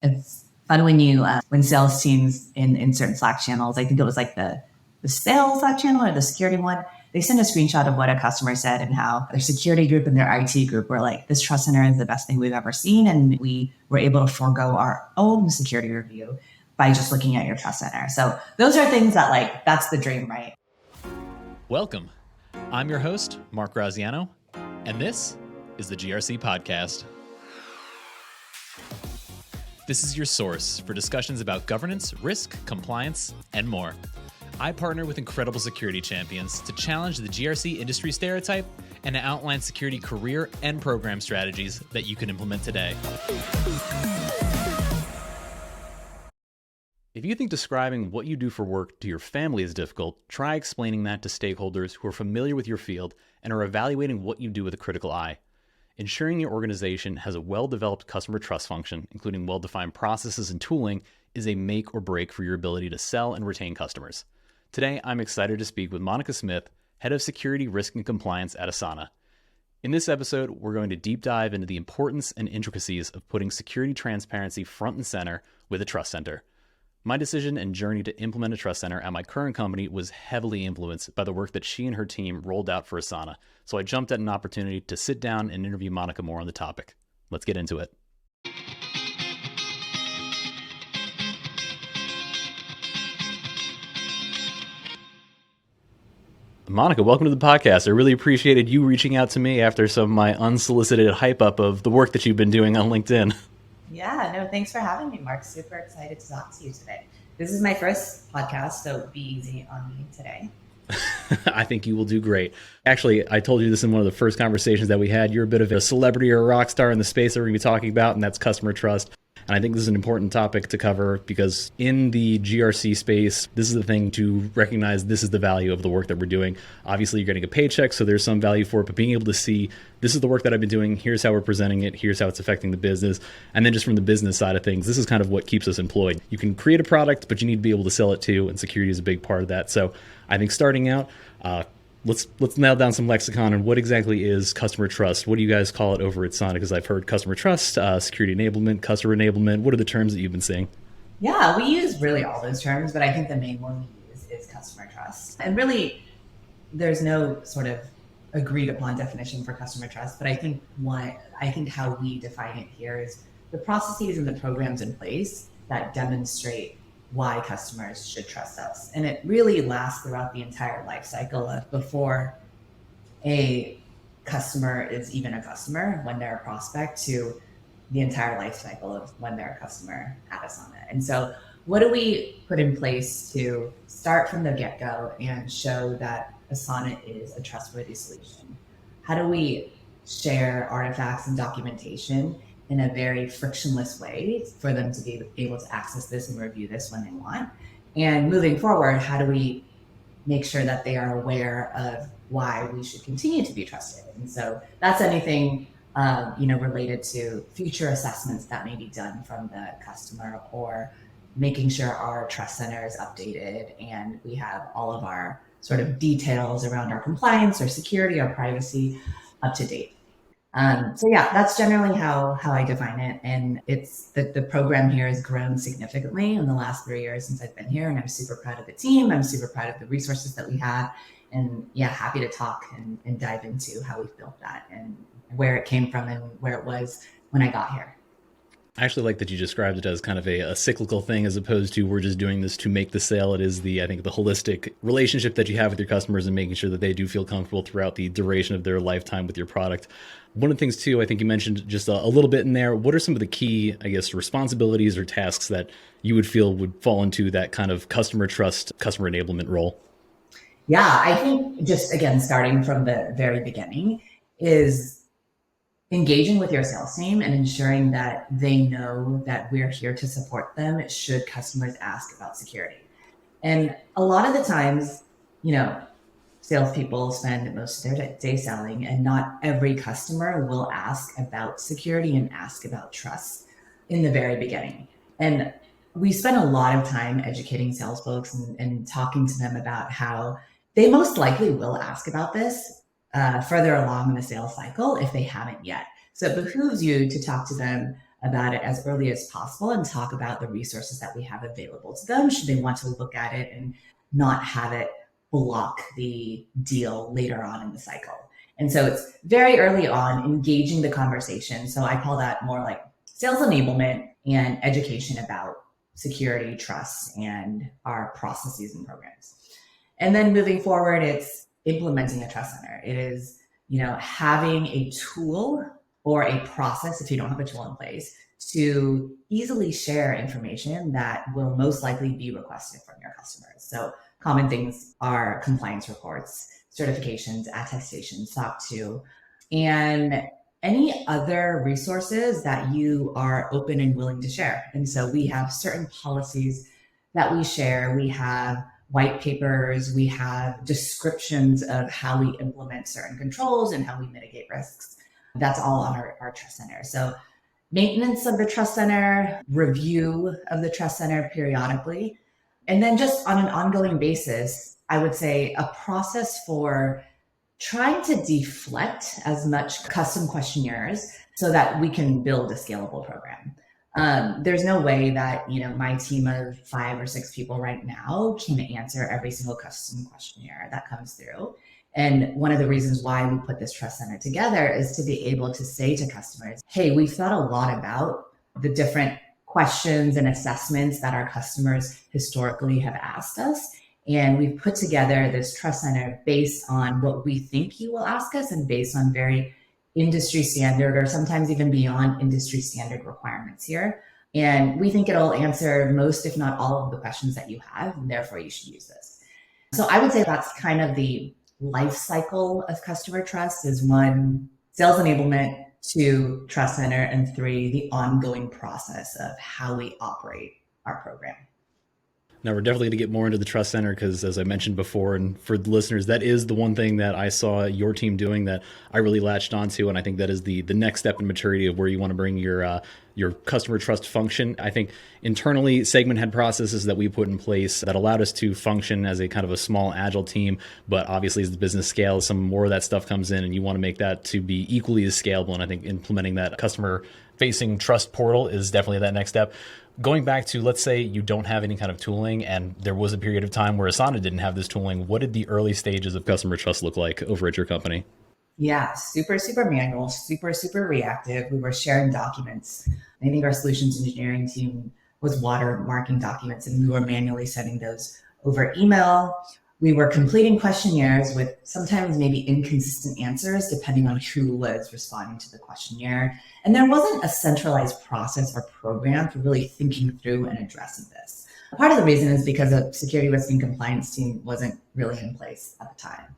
It's fun when sales teams in certain Slack channels, I think it was like the sales Slack channel or the security one, they send a screenshot of what a customer said and how their security group and their IT group were like, this trust center is the best thing we've ever seen. And we were able to forego our own security review by just looking at your trust center. So those are things that that's the dream, right? Welcome. I'm your host, Mark Graziano, and this is the GRC Podcast. This is your source for discussions about governance, risk, compliance, and more. I partner with incredible security champions to challenge the GRC industry stereotype and to outline security career and program strategies that you can implement today. If you think describing what you do for work to your family is difficult, try explaining that to stakeholders who are familiar with your field and are evaluating what you do with a critical eye. Ensuring your organization has a well-developed customer trust function, including well-defined processes and tooling, is a make or break for your ability to sell and retain customers. Today, I'm excited to speak with Monica Smith, Head of Security, Risk, and Compliance at Asana. In this episode, we're going to deep dive into the importance and intricacies of putting security transparency front and center with a trust center. My decision and journey to implement a trust center at my current company was heavily influenced by the work that she and her team rolled out for Asana, so I jumped at an opportunity to sit down and interview Monica more on the topic. Let's get into it. Monica, welcome to the podcast. I really appreciated you reaching out to me after some of my unsolicited hype up of the work that you've been doing on LinkedIn. Yeah, no, thanks for having me, Mark. Super excited to talk to you today. This is my first podcast, so be easy on me today. I think you will do great. Actually, I told you this in one of the first conversations that we had. You're a bit of a celebrity or a rock star in the space that we're going to be talking about, and that's customer trust. And I think this is an important topic to cover because in the GRC space, this is the thing to recognize this is the value of the work that we're doing. Obviously, you're getting a paycheck, so there's some value for it, but being able to see this is the work that I've been doing, here's how we're presenting it, here's how it's affecting the business. And then just from the business side of things, this is kind of what keeps us employed. You can create a product, but you need to be able to sell it too, and security is a big part of that. So I think starting out, let's nail down some lexicon and what exactly is customer trust. What do you guys call it over at Asana? Because I've heard customer trust, security enablement, customer enablement. What are the terms that you've been seeing? Yeah, we use really all those terms, but I think the main one we use is customer trust. And really, there's no sort of agreed upon definition for customer trust, but I think how we define it here is the processes and the programs in place that demonstrate why customers should trust us. And it really lasts throughout the entire life cycle of before a customer is even a customer, when they're a prospect, to the entire life cycle of when they're a customer at Asana. And so what do we put in place to start from the get-go and show that Asana is a trustworthy solution? How do we share artifacts and documentation in a very frictionless way for them to be able to access this and review this when they want? And moving forward, how do we make sure that they are aware of why we should continue to be trusted? And so that's anything related to future assessments that may be done from the customer, or making sure our trust center is updated and we have all of our sort of details around our compliance or security or privacy up to date. So yeah, that's generally how I define it. And it's the program here has grown significantly in the last 3 years since I've been here. And I'm super proud of the team. I'm super proud of the resources that we have. And yeah, happy to talk and dive into how we've built that and where it came from and where it was when I got here. I actually like that you described it as kind of a cyclical thing as opposed to we're just doing this to make the sale. It is the holistic relationship that you have with your customers and making sure that they do feel comfortable throughout the duration of their lifetime with your product. One of the things too, I think you mentioned just a little bit in there. What are some of the key, responsibilities or tasks that you would feel would fall into that kind of customer trust, customer enablement role? Yeah, I think just again, starting from the very beginning is engaging with your sales team and ensuring that they know that we're here to support them should customers ask about security. And a lot of the times, salespeople spend most of their day selling, and not every customer will ask about security and ask about trust in the very beginning. And we spend a lot of time educating sales folks and talking to them about how they most likely will ask about this further along in the sales cycle if they haven't yet. So it behooves you to talk to them about it as early as possible and talk about the resources that we have available to them should they want to look at it and not have it block the deal later on in the cycle. And so it's very early on engaging the conversation. So I call that more like sales enablement and education about security, trust, and our processes and programs. And then moving forward, it's implementing a trust center. It is, having a tool or a process, if you don't have a tool in place, to easily share information that will most likely be requested from your customers. So common things are compliance reports, certifications, attestations, SOC 2, and any other resources that you are open and willing to share. And so we have certain policies that we share. We have white papers, we have descriptions of how we implement certain controls and how we mitigate risks. That's all on our trust center. So maintenance of the trust center, review of the trust center periodically, and then just on an ongoing basis, I would say a process for trying to deflect as much custom questionnaires so that we can build a scalable program. There's no way that, my team of 5 or 6 people right now can answer every single custom questionnaire that comes through. And one of the reasons why we put this trust center together is to be able to say to customers, hey, we've thought a lot about the different questions and assessments that our customers historically have asked us. And we've put together this trust center based on what we think you will ask us and based on very industry standard or sometimes even beyond industry standard requirements here. And we think it'll answer most, if not all, of the questions that you have, and therefore you should use this. So I would say that's kind of the life cycle of customer trust is 1, sales enablement, 2, trust center, and 3, the ongoing process of how we operate our program. Now, we're definitely going to get more into the trust center because, as I mentioned before, and for the listeners, that is the one thing that I saw your team doing that I really latched onto, and I think that is the next step in maturity of where you want to bring your customer trust function. I think internally, Segment had processes that we put in place that allowed us to function as a kind of a small, agile team. But obviously, as the business scales, some more of that stuff comes in, and you want to make that to be equally as scalable. And I think implementing that customer-facing trust portal is definitely that next step. Going back to, let's say you don't have any kind of tooling and there was a period of time where Asana didn't have this tooling. What did the early stages of customer trust look like over at your company? Yeah, super, super manual, super, super reactive. We were sharing documents. I think our solutions engineering team was watermarking documents and we were manually sending those over email. We were completing questionnaires with sometimes maybe inconsistent answers depending on who was responding to the questionnaire. And there wasn't a centralized process or program for really thinking through and addressing this. Part of the reason is because a security risk and compliance team wasn't really in place at the time.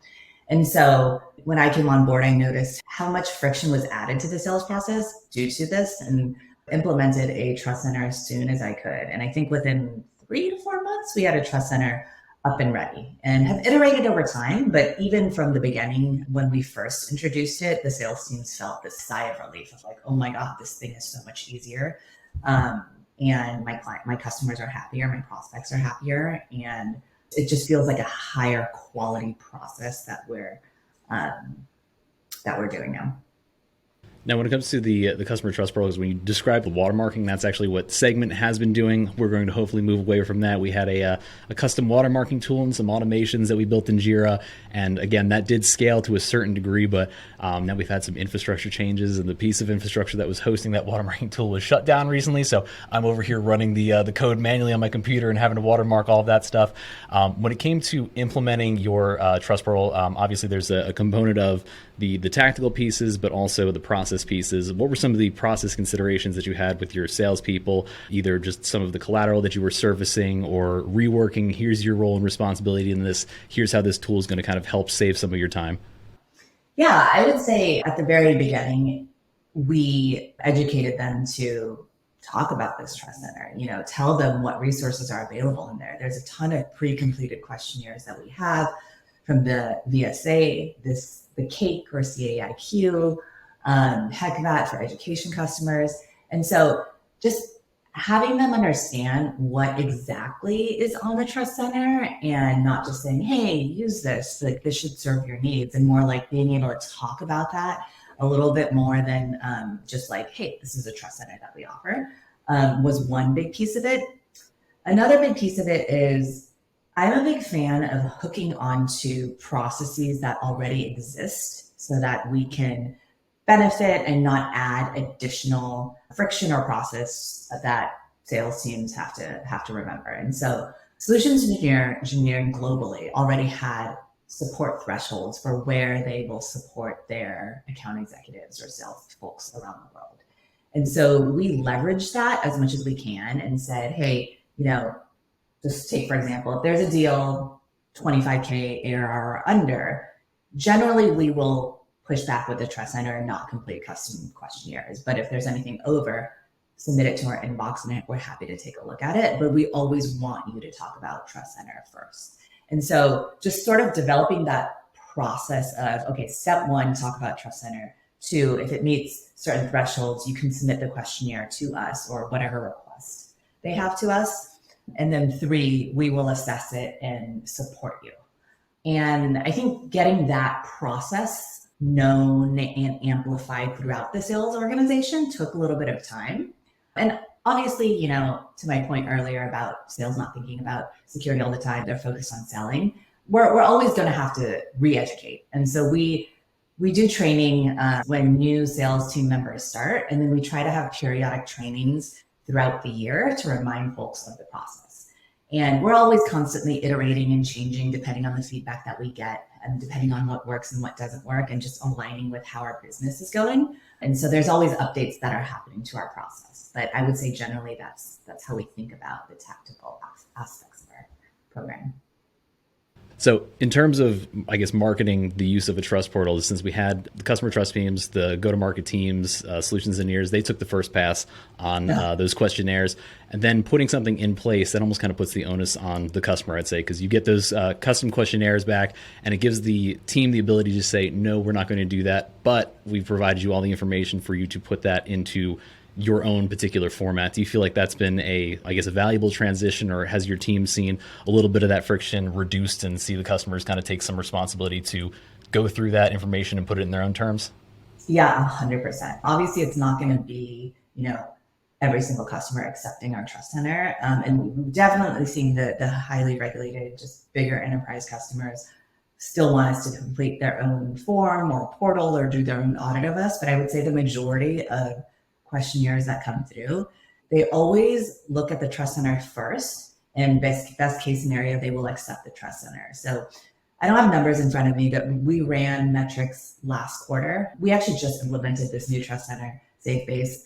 And so when I came on board, I noticed how much friction was added to the sales process due to this and implemented a trust center as soon as I could. And I think within 3 to 4 months, we had a trust center up and ready and have iterated over time. But even from the beginning, when we first introduced it, the sales teams felt this sigh of relief of like, oh my God, this thing is so much easier. And my customers are happier, my prospects are happier. And it just feels like a higher quality process that we're doing now. Now, when it comes to the customer trust programs, when you describe the watermarking, that's actually what Segment has been doing. We're going to hopefully move away from that. We had a custom watermarking tool and some automations that we built in Jira. And again, that did scale to a certain degree, but now we've had some infrastructure changes and the piece of infrastructure that was hosting that watermarking tool was shut down recently. So I'm over here running the code manually on my computer and having to watermark all of that stuff. When it came to implementing your trust portal, obviously there's a component of the tactical pieces, but also the process pieces. What were some of the process considerations that you had with your salespeople, either just some of the collateral that you were servicing or reworking, here's your role and responsibility in this, here's how this tool is going to kind of help save some of your time? Yeah, I would say at the very beginning, we educated them to talk about this trust center, tell them what resources are available in there. There's a ton of pre-completed questionnaires that we have from the VSA, the CAKE or CAIQ, HECVAT for education customers. And so just having them understand what exactly is on the trust center and not just saying, hey, use this, like this should serve your needs, and more like being able to talk about that a little bit more than just like, hey, this is a trust center that we offer, was one big piece of it. Another big piece of it is I'm a big fan of hooking onto processes that already exist so that we can benefit and not add additional friction or process that sales teams have to remember. And so solutions engineering globally already had support thresholds for where they will support their account executives or sales folks around the world. And so we leveraged that as much as we can and said, hey, just take, for example, if there's a deal 25K ARR or under, generally we will push back with the trust center and not complete custom questionnaires. But if there's anything over, submit it to our inbox and we're happy to take a look at it. But we always want you to talk about trust center first. And so just sort of developing that process of, okay, step one, talk about trust center. Two, if it meets certain thresholds, you can submit the questionnaire to us or whatever request they have to us. And then three, we will assess it and support you. And I think getting that process known and amplified throughout the sales organization took a little bit of time. And obviously, to my point earlier about sales not thinking about security all the time, they're focused on selling. We're always going to have to re-educate. And so we do training when new sales team members start, and then we try to have periodic trainings throughout the year to remind folks of the process. And we're always constantly iterating and changing depending on the feedback that we get and depending on what works and what doesn't work and just aligning with how our business is going. And so there's always updates that are happening to our process. But I would say generally that's how we think about the tactical aspects of our program. So in terms of, I guess, marketing the use of a trust portal, since we had the customer trust teams, the go-to-market teams, solutions engineers, they took the first pass on those questionnaires, and then putting something in place that almost kind of puts the onus on the customer, I'd say, because you get those custom questionnaires back and it gives the team the ability to say, no, we're not going to do that, but we've provided you all the information for you to put that into your own particular format. Do you feel like that's been a valuable transition, or has your team seen a little bit of that friction reduced and see the customers kind of take some responsibility to go through that information and put it in their own terms? Yeah, 100%. Obviously, it's not going to be, every single customer accepting our trust center. And we've definitely seen the highly regulated, just bigger enterprise customers still want us to complete their own form or portal or do their own audit of us. But I would say the majority of questionnaires that come through, they always look at the trust center first, and best case scenario, they will accept the trust center. So I don't have numbers in front of me, but we ran metrics last quarter. We actually just implemented this new trust center safe base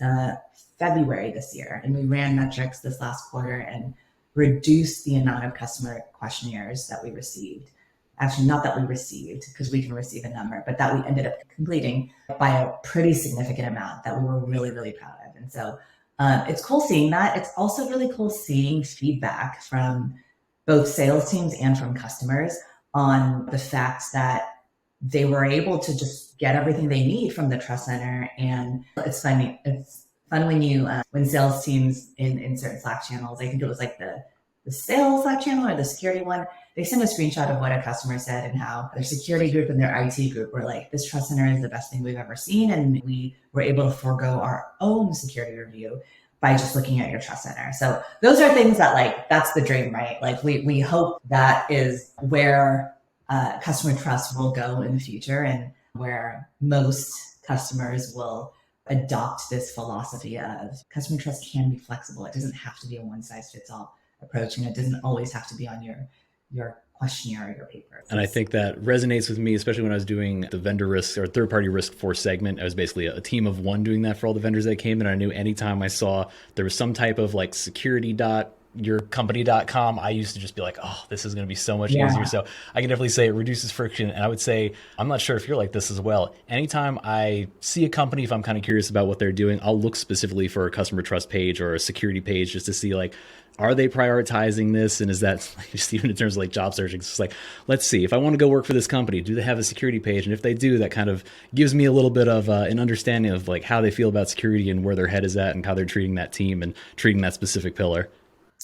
February this year, and we ran metrics this last quarter and reduced the amount of customer questionnaires that we received. Actually, not that we received, because we can receive a number, but that we ended up completing by a pretty significant amount that we were really, really proud of. And so it's cool seeing that. It's also really cool seeing feedback from both sales teams and from customers on the fact that they were able to just get everything they need from the trust center. And it's funny. It's fun when sales teams in certain Slack channels, I think it was like the sales Slack channel or the security one, they sent a screenshot of what a customer said and how their security group and their IT group were like, this trust center is the best thing we've ever seen. And we were able to forego our own security review by just looking at your trust center. So those are things that that's the dream, right? Like we hope that is where customer trust will go in the future, and where most customers will adopt this philosophy of customer trust can be flexible. It doesn't have to be a one size fits all approach, and it doesn't always have to be on your questionnaire or your paper. And I think that resonates with me, especially when I was doing the vendor risk or third-party risk for segment. I was basically a team of one doing that for all the vendors that came in. I knew anytime I saw there was some type of security.yourcompany.com, I used to just be like, oh, this is going to be so much easier. So I can definitely say it reduces friction. And I would say, I'm not sure if you're like this as well. Anytime I see a company, if I'm kind of curious about what they're doing, I'll look specifically for a customer trust page or a security page just to see are they prioritizing this? And is that just even in terms of job searching? It's just let's see, if I want to go work for this company, do they have a security page? And if they do, that kind of gives me a little bit of an understanding of how they feel about security and where their head is at and how they're treating that team and treating that specific pillar.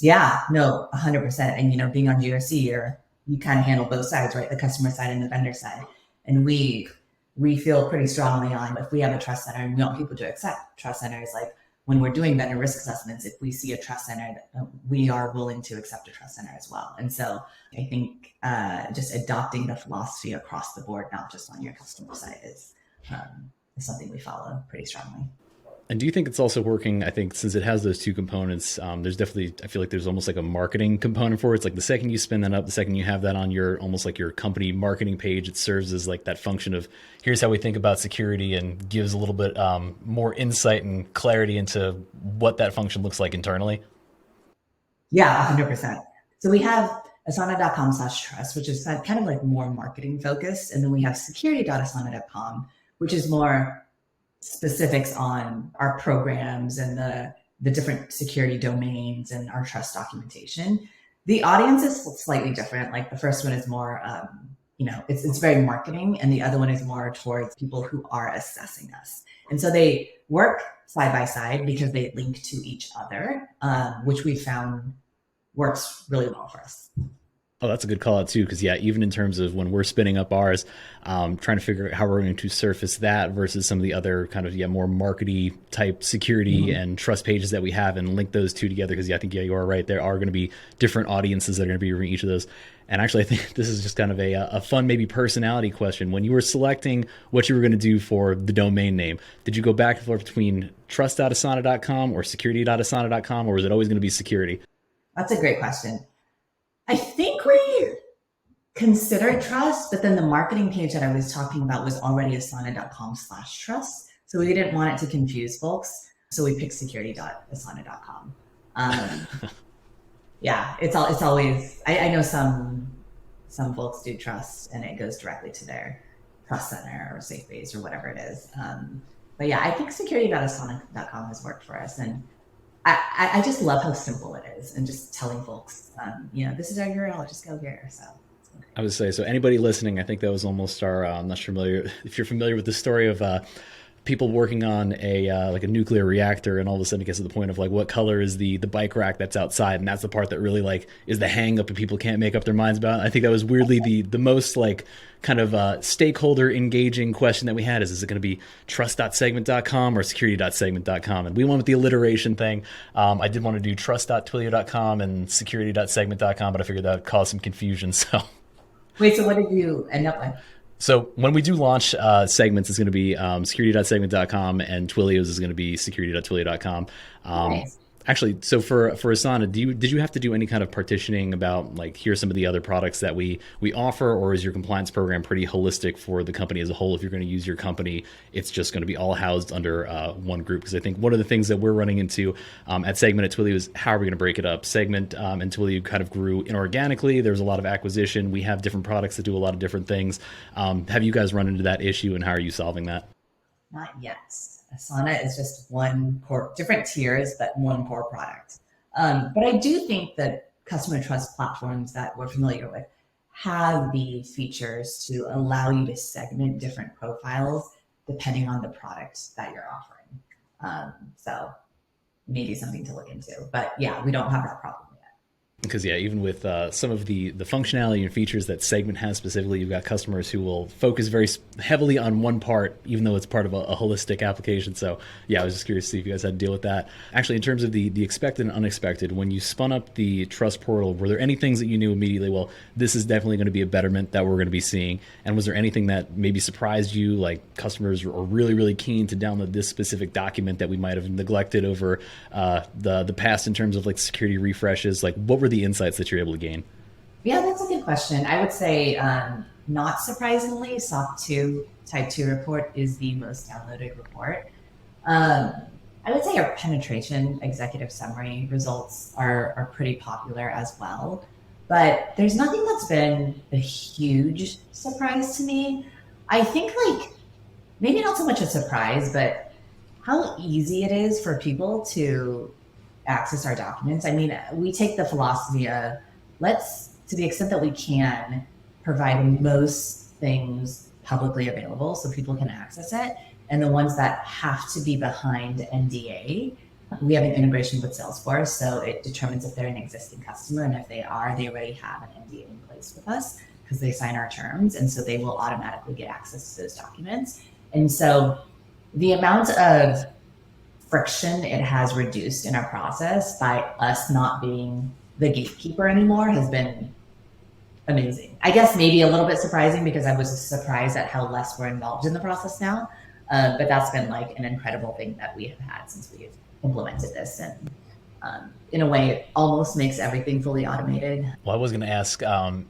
Yeah, no, 100%. And, being on GRC, you kind of handle both sides, right? The customer side and the vendor side. And we we feel pretty strongly on if we have a trust center and we want people to accept trust centers, like when we're doing vendor risk assessments, if we see a trust center, we are willing to accept a trust center as well. And so I think just adopting the philosophy across the board, not just on your customer side, is something we follow pretty strongly. And do you think it's also working? I think since it has those two components, there's definitely, I feel like there's almost like a marketing component for it. It's like the second you spin that up, the second you have that on your, almost like your company marketing page, it serves as like that function of here's how we think about security, and gives a little bit more insight and clarity into what that function looks like internally. Yeah, 100%. So we have asana.com/trust, which is kind of like more marketing focused. And then we have security.asana.com, which is more specifics on our programs and the different security domains and our trust documentation. The audience is slightly different. Like the first one is more, it's very marketing, and the other one is more towards people who are assessing us. And so they work side by side because they link to each other, which we found works really well for us. Oh, that's a good call out too, because yeah, even in terms of when we're spinning up ours, trying to figure out how we're going to surface that versus some of the other kind of more markety type security and trust pages that we have, and link those two together. Because I think you are right. There are going to be different audiences that are going to be reading each of those. And actually, I think this is just kind of a fun maybe personality question. When you were selecting what you were going to do for the domain name, did you go back and forth between trust.asana.com or security.asana.com, or was it always going to be security? That's a great question. I think we considered trust, but then the marketing page that I was talking about was already asana.com/trust. So we didn't want it to confuse folks. So we picked security.asana.com. Yeah, it's always, I know some folks do trust and it goes directly to their trust center or safe base or whatever it is. But yeah, I think security.asana.com has worked for us. And I just love how simple it is, and just telling folks, this is our URL, just go here. So I would say, so anybody listening, I think that was almost our, I'm not familiar if you're familiar with the story of people working on like a nuclear reactor, and all of a sudden it gets to the point of like, what color is the bike rack that's outside? And that's the part that really like is the hang up and people can't make up their minds about. I think that was weirdly the most like kind of stakeholder engaging question that we had is it going to be trust.segment.com or security.segment.com? And we went with the alliteration thing. I did want to do trust.twilio.com and security.segment.com, but I figured that would cause some confusion. So wait, so what did you end up with? So when we do launch segments, it's going to be security.segment.com, and Twilio's is going to be security.twilio.com. Nice. Actually, so for Asana, did you have to do any kind of partitioning about like here's some of the other products that we offer, or is your compliance program pretty holistic for the company as a whole? If you're going to use your company, it's just going to be all housed under one group. Because I think one of the things that we're running into at Segment at Twilio is how are we going to break it up? Segment and Twilio kind of grew inorganically. There's a lot of acquisition. We have different products that do a lot of different things. Have you guys run into that issue, and how are you solving that? Not yet. Asana is just one core, different tiers, but one core product. But I do think that customer trust platforms that we're familiar with have the features to allow you to segment different profiles depending on the product that you're offering. So maybe something to look into. But yeah, we don't have that problem. Because yeah, even with some of the functionality and features that Segment has specifically, you've got customers who will focus very heavily on one part, even though it's part of a holistic application. So yeah, I was just curious to see if you guys had to deal with that. Actually, in terms of the expected and unexpected, when you spun up the Trust Portal, were there any things that you knew immediately, well, this is definitely going to be a betterment that we're going to be seeing? And was there anything that maybe surprised you, like customers are really, really keen to download this specific document that we might have neglected over the past in terms of like security refreshes? Like what were the insights that you're able to gain? Yeah, that's a good question. I would say, not surprisingly, SOC 2 Type 2 report is the most downloaded report. I would say our penetration executive summary results are pretty popular as well. But there's nothing that's been a huge surprise to me. I think like maybe not so much a surprise, but how easy it is for people to access our documents. I mean, we take the philosophy of let's, to the extent that we can, provide most things publicly available so people can access it. And the ones that have to be behind NDA, we have an integration with Salesforce. So it determines if they're an existing customer. And if they are, they already have an NDA in place with us, because they sign our terms. And so they will automatically get access to those documents. And so the amount of friction it has reduced in our process by us not being the gatekeeper anymore has been amazing. I guess maybe a little bit surprising because I was surprised at how less we're involved in the process now. But that's been like an incredible thing that we have had since we've implemented this. And in a way, it almost makes everything fully automated. Well, I was going to ask,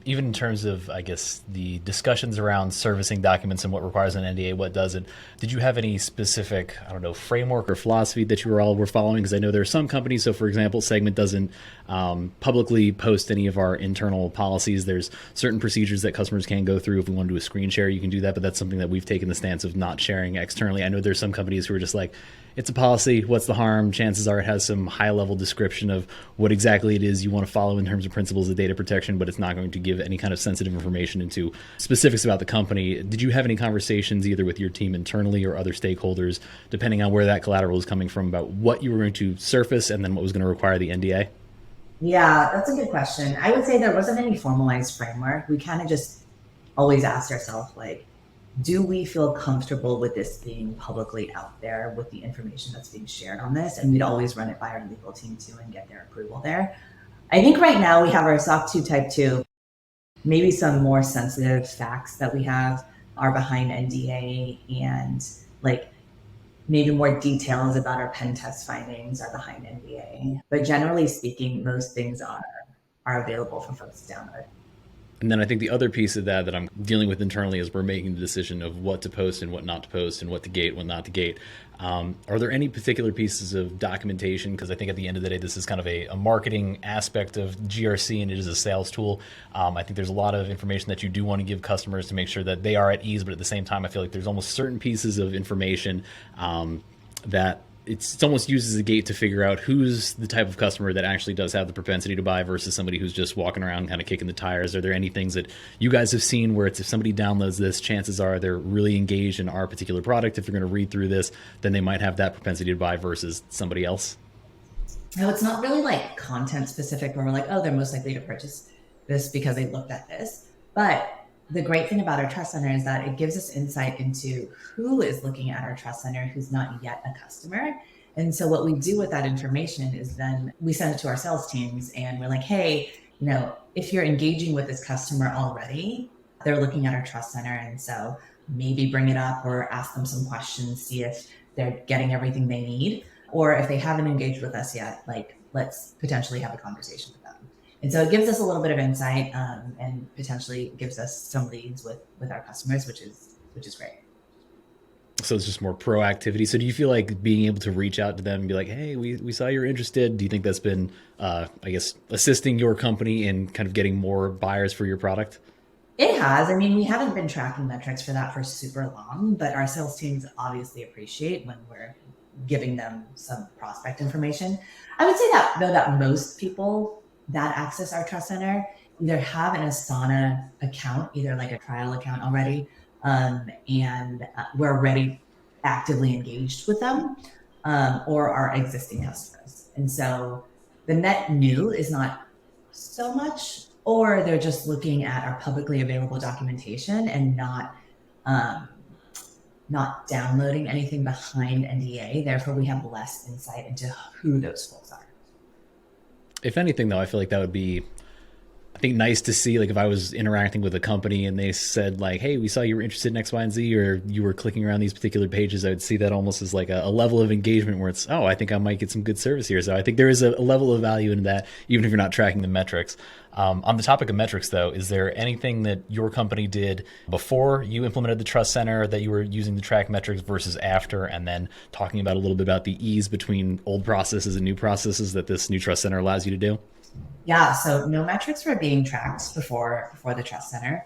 even in terms of, I guess, the discussions around servicing documents and what requires an NDA, what doesn't, did you have any specific, I don't know, framework or philosophy that you were following? Because I know there are some companies, so for example, Segment doesn't publicly post any of our internal policies. There's certain procedures that customers can go through. If we want to do a screen share, you can do that, but that's something that we've taken the stance of not sharing externally. I know there's some companies who are just like, it's a policy. What's the harm? Chances are it has some high level description of what exactly it is you want to follow in terms of principles of data protection, but it's not going to give any kind of sensitive information into specifics about the company. Did you have any conversations either with your team internally or other stakeholders, depending on where that collateral is coming from, about what you were going to surface and then what was going to require the NDA? Yeah, that's a good question. I would say there wasn't any formalized framework. We kind of just always asked ourselves, like, do we feel comfortable with this being publicly out there with the information that's being shared on this? And we'd always run it by our legal team too and get their approval there. I think right now we have our SOC 2 Type 2. Maybe some more sensitive facts that we have are behind NDA, and like maybe more details about our pen test findings are behind NDA. But generally speaking, most things are available for folks to download. And then I think the other piece of that I'm dealing with internally is we're making the decision of what to post and what not to post and what to gate, what not to gate. Are there any particular pieces of documentation? Because I think at the end of the day, this is kind of a marketing aspect of GRC, and it is a sales tool. I think there's a lot of information that you do want to give customers to make sure that they are at ease, but at the same time, I feel like there's almost certain pieces of information that it's almost used as a gate to figure out who's the type of customer that actually does have the propensity to buy versus somebody who's just walking around kind of kicking the tires. Are there any things that you guys have seen where it's, if somebody downloads this, chances are they're really engaged in our particular product? If they're going to read through this, then they might have that propensity to buy versus somebody else? No, it's not really like content specific where we're like, oh, they're most likely to purchase this because they looked at this. But the great thing about our Trust Center is that it gives us insight into who is looking at our Trust Center who's not yet a customer. And so what we do with that information is then we send it to our sales teams and we're like, hey, if you're engaging with this customer already, they're looking at our Trust Center. And so maybe bring it up or ask them some questions, see if they're getting everything they need. Or if they haven't engaged with us yet, like, let's potentially have a conversation with them. And so it gives us a little bit of insight and potentially gives us some leads with our customers, which is great. So it's just more proactivity. So do you feel like being able to reach out to them and be like, hey, we saw you're interested? Do you think that's been, I guess, assisting your company in kind of getting more buyers for your product? It has. I mean, we haven't been tracking metrics for that for super long, but our sales teams obviously appreciate when we're giving them some prospect information. I would say that though that most people that access our Trust Center either have an Asana account, either like a trial account already, and we're already actively engaged with them, or our existing customers. And so the net new is not so much, or they're just looking at our publicly available documentation and not downloading anything behind NDA. Therefore, we have less insight into who those folks are. If anything, though, I feel like that would be, I think, nice to see. Like if I was interacting with a company and they said like, hey, we saw you were interested in X, Y, and Z, or you were clicking around these particular pages, I would see that almost as like a level of engagement where it's, oh, I think I might get some good service here. So I think there is a level of value in that, even if you're not tracking the metrics. On the topic of metrics, though, is there anything that your company did before you implemented the Trust Center that you were using to track metrics versus after? And then talking about a little bit about the ease between old processes and new processes that this new Trust Center allows you to do? Yeah, so no metrics were being tracked before the Trust Center.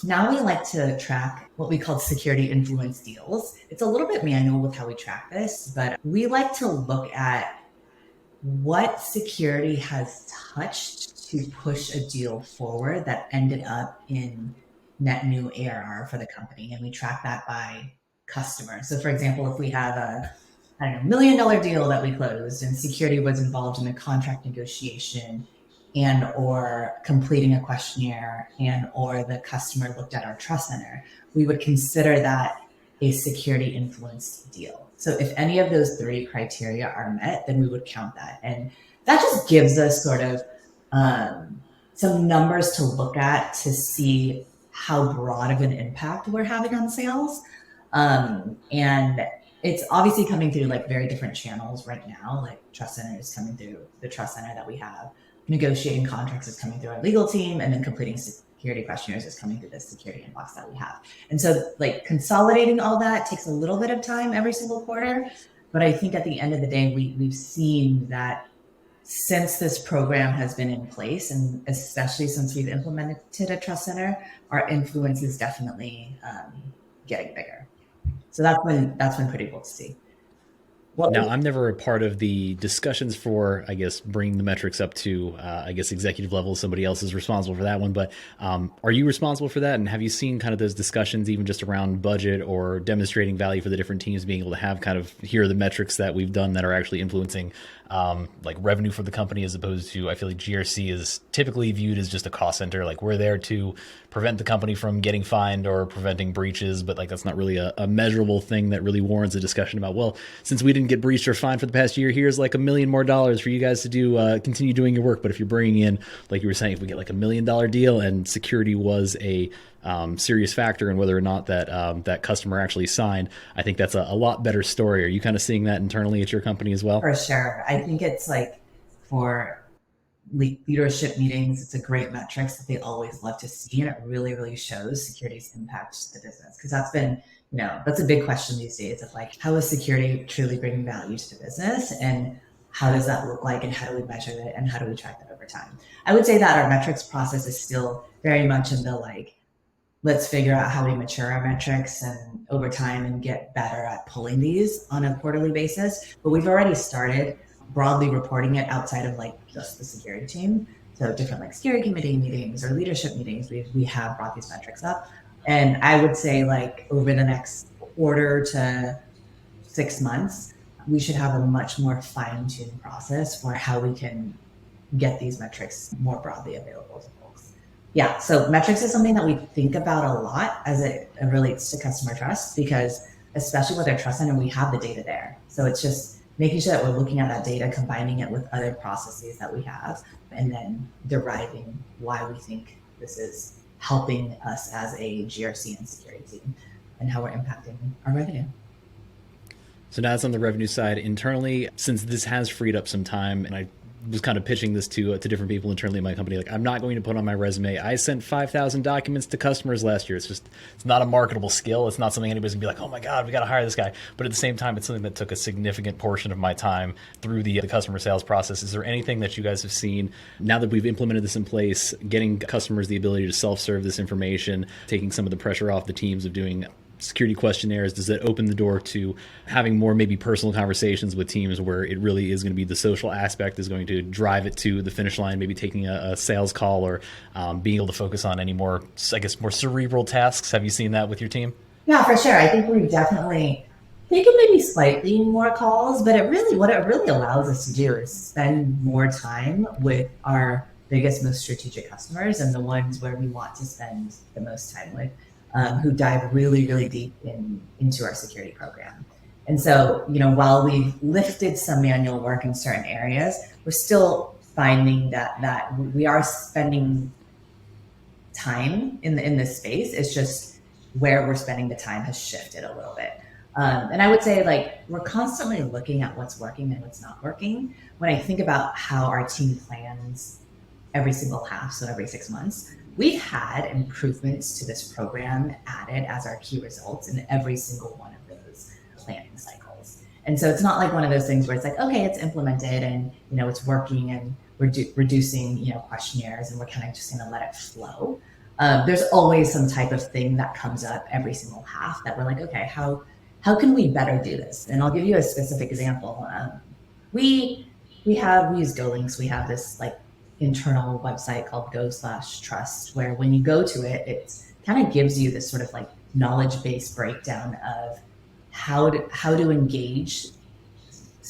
Now we like to track what we call security influence deals. It's a little bit manual with how we track this, but we like to look at what security has touched to push a deal forward that ended up in net new ARR for the company. And we track that by customer. So for example, if we have a $1 million deal that we closed and security was involved in the contract negotiation and or completing a questionnaire and or the customer looked at our trust center, we would consider that a security influenced deal. So if any of those three criteria are met, then we would count that. And that just gives us sort of some numbers to look at to see how broad of an impact we're having on sales. And it's obviously coming through like very different channels right now. Like trust center is coming through the trust center that we have. Negotiating contracts is coming through our legal team, and then completing security questionnaires is coming through the security inbox that we have. And so like consolidating all that takes a little bit of time every single quarter. But I think at the end of the day, we've seen that since this program has been in place, and especially since we've implemented a trust center, our influence is definitely getting bigger. So that's been pretty cool to see. Now, I'm never a part of the discussions for, I guess, bringing the metrics up to, I guess, executive level. Somebody else is responsible for that one. But are you responsible for that? And have you seen kind of those discussions, even just around budget or demonstrating value for the different teams, being able to have kind of, here are the metrics that we've done that are actually influencing like revenue for the company, as opposed to, I feel like GRC is typically viewed as just a cost center. Like we're there to prevent the company from getting fined or preventing breaches, but like that's not really a measurable thing that really warrants a discussion about, well, since we didn't get breached or fined for the past year, here's like $1 million more for you guys to do, continue doing your work. But if you're bringing in, like you were saying, if we get like $1 million deal and security was a serious factor in whether or not that customer actually signed, I think that's a lot better story. Are you kind of seeing that internally at your company as well? For sure. I think it's like for leadership meetings, it's a great metrics that they always love to see, and it really, really shows security's impact to the business. Because that's been, that's a big question these days of like, how is security truly bringing value to the business, and how does that look like, and how do we measure it, and how do we track that over time? I would say that our metrics process is still very much in the like, let's figure out how we mature our metrics and over time and get better at pulling these on a quarterly basis. But we've already started broadly reporting it outside of like just the security team. So different like security committee meetings or leadership meetings, we have brought these metrics up. And I would say like over the next quarter to 6 months, we should have a much more fine-tuned process for how we can get these metrics more broadly available to folks. Yeah, so metrics is something that we think about a lot as it relates to customer trust, because especially with our trust center, we have the data there. So it's just making sure that we're looking at that data, combining it with other processes that we have, and then deriving why we think this is helping us as a GRC and security team and how we're impacting our revenue. So now it's on the revenue side internally, since this has freed up some time, and I was kind of pitching this to different people internally in my company. Like, I'm not going to put on my resume, I sent 5,000 documents to customers last year. It's not a marketable skill. It's not something anybody's gonna be like, oh my God, we got to hire this guy. But at the same time, it's something that took a significant portion of my time through the customer sales process. Is there anything that you guys have seen now that we've implemented this in place, getting customers the ability to self-serve this information, taking some of the pressure off the teams of doing security questionnaires? Does that open the door to having more maybe personal conversations with teams where it really is going to be the social aspect is going to drive it to the finish line, maybe taking a sales call or being able to focus on any more, I guess, more cerebral tasks? Have you seen that with your team? Yeah, for sure. I think we've definitely taken maybe slightly more calls, but what it really allows us to do is spend more time with our biggest, most strategic customers and the ones where we want to spend the most time with. Who dive really, really deep into our security program. And so, while we've lifted some manual work in certain areas, we're still finding that we are spending time in this space. It's just where we're spending the time has shifted a little bit. And I would say like we're constantly looking at what's working and what's not working. When I think about how our team plans every single half, so every 6 months, we've had improvements to this program added as our key results in every single one of those planning cycles. And so it's not like one of those things where it's like, okay, it's implemented and it's working and we're reducing questionnaires and we're kind of just going to let it flow. There's always some type of thing that comes up every single half that we're like, okay, how can we better do this? And I'll give you a specific example. We use GoLinks. We have this like internal website called go/trust, where when you go to it, it kind of gives you this sort of like knowledge-based breakdown of how to engage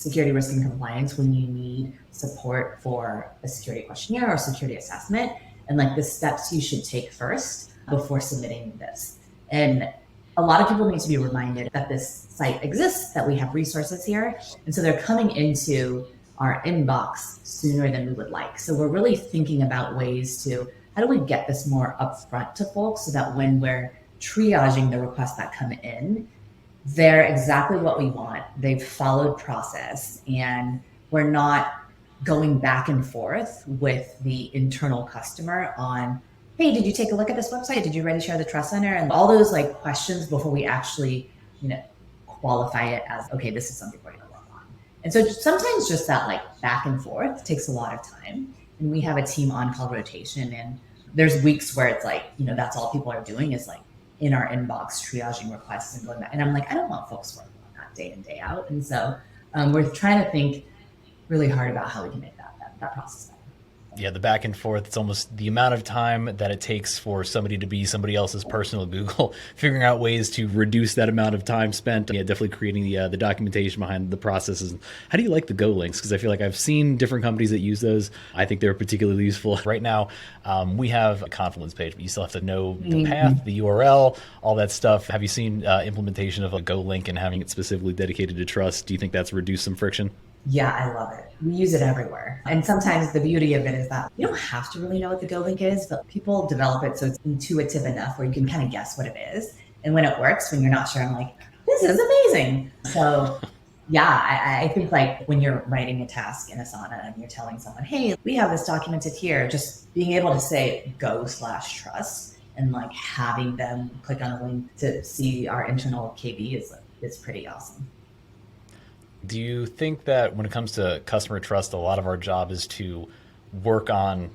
security risk and compliance when you need support for a security questionnaire or security assessment, and like the steps you should take first before submitting this. And a lot of people need to be reminded that this site exists, that we have resources here. And so they're coming into our inbox sooner than we would like. So we're really thinking about ways to, how do we get this more upfront to folks so that when we're triaging the requests that come in, they're exactly what we want. They've followed process, and we're not going back and forth with the internal customer on, hey, did you take a look at this website? Did you already share the Trust Center? And all those like questions before we actually, qualify it as, okay, this is something we're going to work on. And so sometimes just that like back and forth takes a lot of time. And we have a team on call rotation, and there's weeks where it's like, that's all people are doing is like in our inbox triaging requests and going back. And I'm like, I don't want folks working on that day in, day out. And so we're trying to think really hard about how we can make that process better. Yeah, the back and forth, it's almost the amount of time that it takes for somebody to be somebody else's personal Google, figuring out ways to reduce that amount of time spent. Yeah, definitely creating the documentation behind the processes. How do you like the Go links? Because I feel like I've seen different companies that use those. I think they're particularly useful. Right now, we have a Confluence page, but you still have to know the path, the URL, all that stuff. Have you seen implementation of a Go link and having it specifically dedicated to trust? Do you think that's reduced some friction? Yeah, I love it. We use it everywhere. And sometimes the beauty of it is that you don't have to really know what the Go link is, but people develop it so it's intuitive enough where you can kind of guess what it is. And when it works, when you're not sure, I'm like, this is amazing. So yeah, I think like when you're writing a task in Asana and you're telling someone, hey, we have this documented here, just being able to say go/trust and like having them click on a link to see our internal KB is pretty awesome. Do you think that when it comes to customer trust, a lot of our job is to work on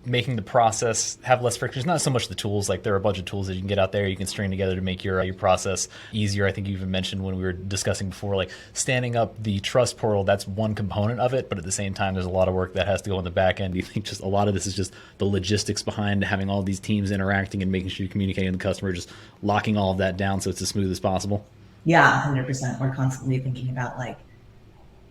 making the process have less friction? It's not so much the tools, like there are a bunch of tools that you can get out there, you can string together to make your process easier. I think you even mentioned when we were discussing before, like standing up the trust portal, that's one component of it, but at the same time, there's a lot of work that has to go on the back end. Do you think just a lot of this is just the logistics behind having all these teams interacting and making sure you're communicating with the customer, just locking all of that down so it's as smooth as possible? Yeah, 100%. We're constantly thinking about like,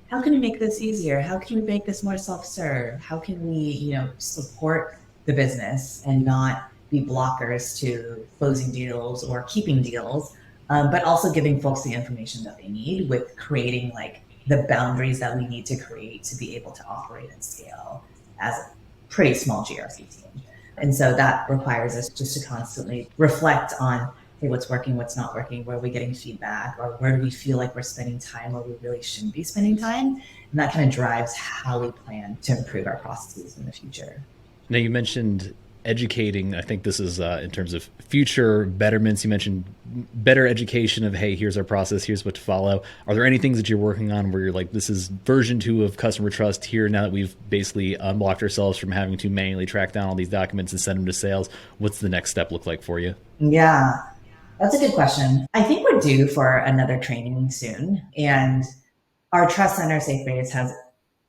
how can we make this easier? How can we make this more self-serve? How can we, support the business and not be blockers to closing deals or keeping deals, but also giving folks the information that they need with creating like the boundaries that we need to create to be able to operate and scale as a pretty small GRC team. And so that requires us just to constantly reflect on, hey, what's working, what's not working, where are we getting feedback, or where do we feel like we're spending time where we really shouldn't be spending time? And that kind of drives how we plan to improve our processes in the future. Now, you mentioned educating. I think this is in terms of future betterments. You mentioned better education of, hey, here's our process, here's what to follow. Are there any things that you're working on where you're like, this is version 2 of customer trust here now that we've basically unblocked ourselves from having to manually track down all these documents and send them to sales? What's the next step look like for you? Yeah. That's a good question. I think we're due for another training soon. And our Trust Center Safe Base has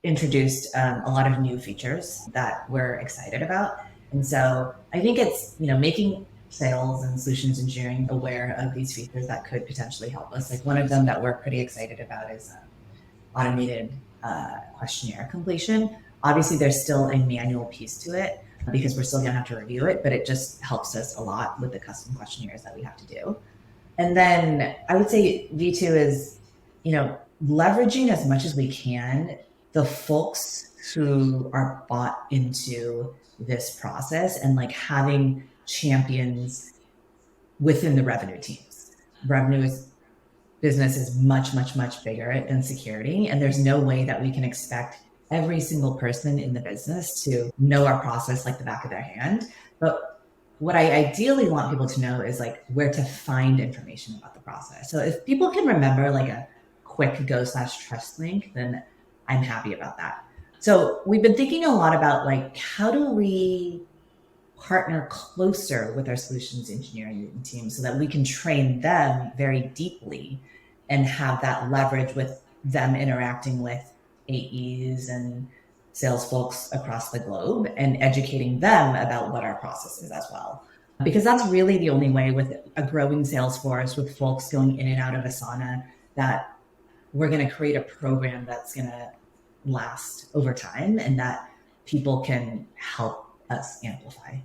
introduced a lot of new features that we're excited about. And so I think it's, making sales and solutions engineering aware of these features that could potentially help us. Like one of them that we're pretty excited about is automated questionnaire completion. Obviously, there's still a manual piece to it, because we're still going to have to review it, but it just helps us a lot with the custom questionnaires that we have to do. And then I would say V2 is, leveraging as much as we can the folks who are bought into this process and like having champions within the revenue teams. Business is much, much, much bigger than security. And there's no way that we can expect every single person in the business to know our process like the back of their hand. But what I ideally want people to know is like where to find information about the process. So if people can remember like a quick go/trust link, then I'm happy about that. So we've been thinking a lot about like, how do we partner closer with our solutions engineering team so that we can train them very deeply and have that leverage with them interacting with AEs and sales folks across the globe and educating them about what our process is as well. Because that's really the only way with a growing sales force, with folks going in and out of Asana, that we're going to create a program that's going to last over time and that people can help us amplify.